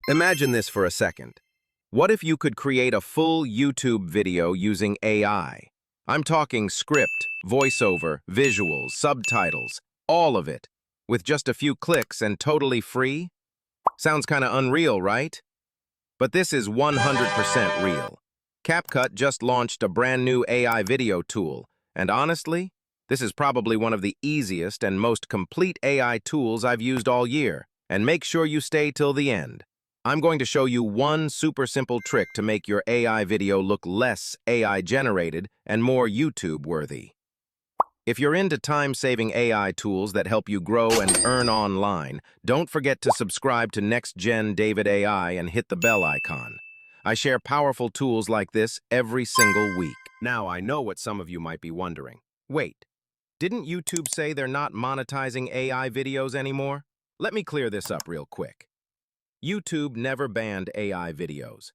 Imagine this for a second. What if you could create a full YouTube video using AI? I'm talking script, voiceover, visuals, subtitles, all of it, with just a few clicks and totally free? Sounds kind of unreal, right? But this is 100% real. CapCut just launched a brand new AI video tool, and honestly, this is probably one of the easiest and most complete AI tools I've used all year. And make sure you stay till the end. I'm going to show you one super simple trick to make your AI video look less AI-generated and more YouTube-worthy. If you're into time-saving AI tools that help you grow and earn online, don't forget to subscribe to Next Gen David AI and hit the bell icon. I share powerful tools like this every single week. Now, I know what some of you might be wondering. Wait, didn't YouTube say they're not monetizing AI videos anymore? Let me clear this up real quick. YouTube never banned AI videos.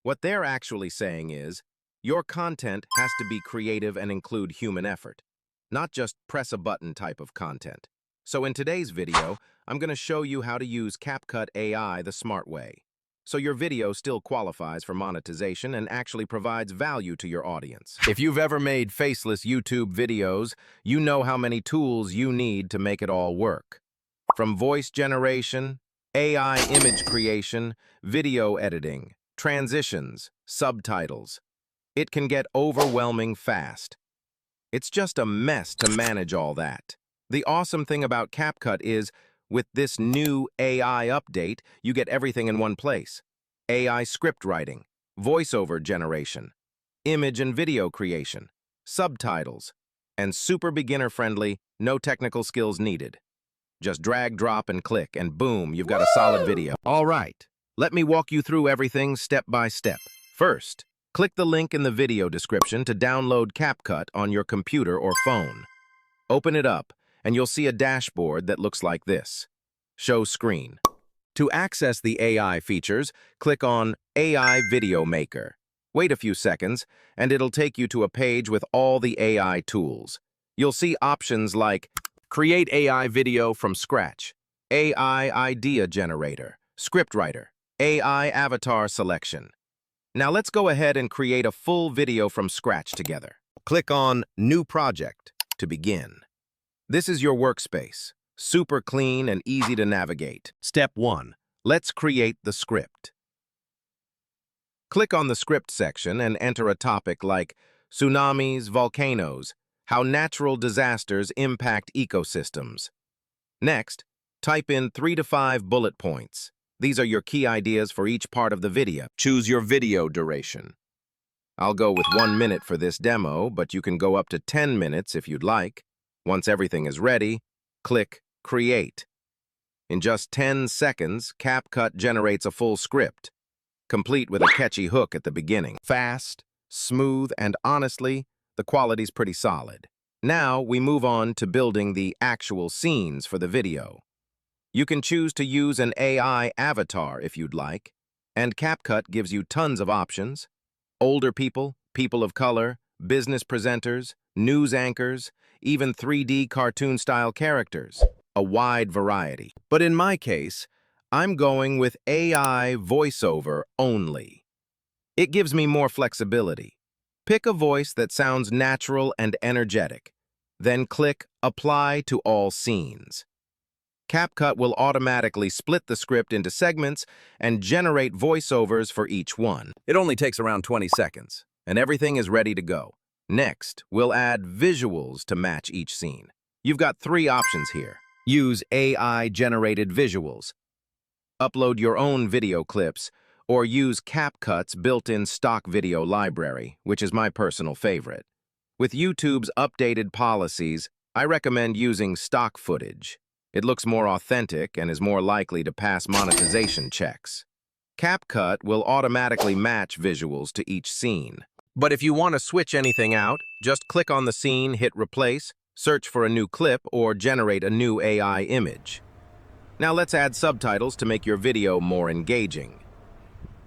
What they're actually saying is, your content has to be creative and include human effort, not just press a button type of content. So in today's video, I'm going to show you how to use CapCut AI the smart way, so your video still qualifies for monetization and actually provides value to your audience. If you've ever made faceless YouTube videos, you know how many tools you need to make it all work. From voice generation, AI image creation, video editing, transitions, subtitles. It can get overwhelming fast. It's just a mess to manage all that. The awesome thing about CapCut is, with this new AI update, you get everything in one place. AI script writing, voiceover generation, image and video creation, subtitles, and super beginner-friendly, no technical skills needed. Just drag, drop, and click, and boom, you've got a solid video. All right, let me walk you through everything step by step. First, click the link in the video description to download CapCut on your computer or phone. Open it up, and you'll see a dashboard that looks like this. Show screen. To access the AI features, click on AI Video Maker. Wait a few seconds, and it'll take you to a page with all the AI tools. You'll see options like Create AI Video from Scratch, AI Idea Generator, Script Writer, AI Avatar Selection. Now let's go ahead and create a full video from scratch together. Click on New Project to begin. This is your workspace, super clean and easy to navigate. Step 1. Let's create the script. Click on the script section and enter a topic like tsunamis, volcanoes, how natural disasters impact ecosystems. Next, type in 3 to 5 bullet points. These are your key ideas for each part of the video. Choose your video duration. I'll go with 1 minute for this demo, but you can go up to 10 minutes if you'd like. Once everything is ready, click Create. In just 10 seconds, CapCut generates a full script, complete with a catchy hook at the beginning. Fast, smooth, and honestly, the quality's pretty solid. Now we move on to building the actual scenes for the video. You can choose to use an AI avatar if you'd like, and CapCut gives you tons of options. Older people, people of color, business presenters, news anchors, even 3D cartoon-style characters. A wide variety. But in my case, I'm going with AI voiceover only. It gives me more flexibility. Pick a voice that sounds natural and energetic, then click Apply to all scenes. CapCut will automatically split the script into segments and generate voiceovers for each one. It only takes around 20 seconds, and everything is ready to go. Next, we'll add visuals to match each scene. You've got 3 options here. Use AI-generated visuals, upload your own video clips, or use CapCut's built-in stock video library, which is my personal favorite. With YouTube's updated policies, I recommend using stock footage. It looks more authentic and is more likely to pass monetization checks. CapCut will automatically match visuals to each scene. But if you want to switch anything out, just click on the scene, hit Replace, search for a new clip, or generate a new AI image. Now let's add subtitles to make your video more engaging.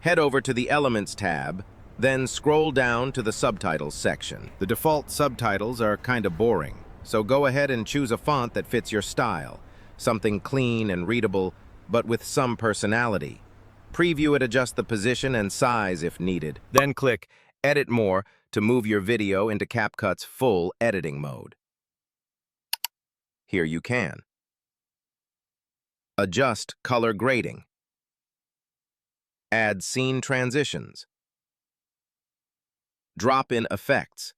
Head over to the Elements tab, then scroll down to the Subtitles section. The default subtitles are kind of boring, so go ahead and choose a font that fits your style, something clean and readable, but with some personality. Preview it, adjust the position and size if needed. Then click Edit More to move your video into CapCut's full editing mode. Here you can adjust color grading, add scene transitions, drop in effects.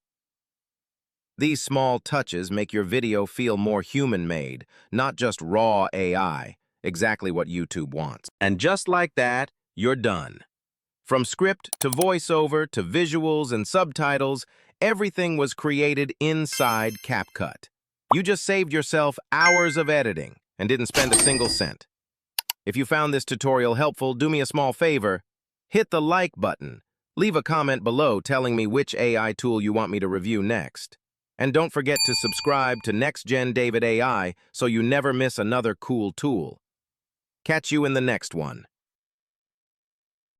These small touches make your video feel more human-made, not just raw AI, exactly what YouTube wants. And just like that, you're done. From script to voiceover to visuals and subtitles, everything was created inside CapCut. You just saved yourself hours of editing and didn't spend a single cent. If you found this tutorial helpful, do me a small favor. Hit the like button. Leave a comment below telling me which AI tool you want me to review next. And don't forget to subscribe to Next Gen David AI so you never miss another cool tool. Catch you in the next one.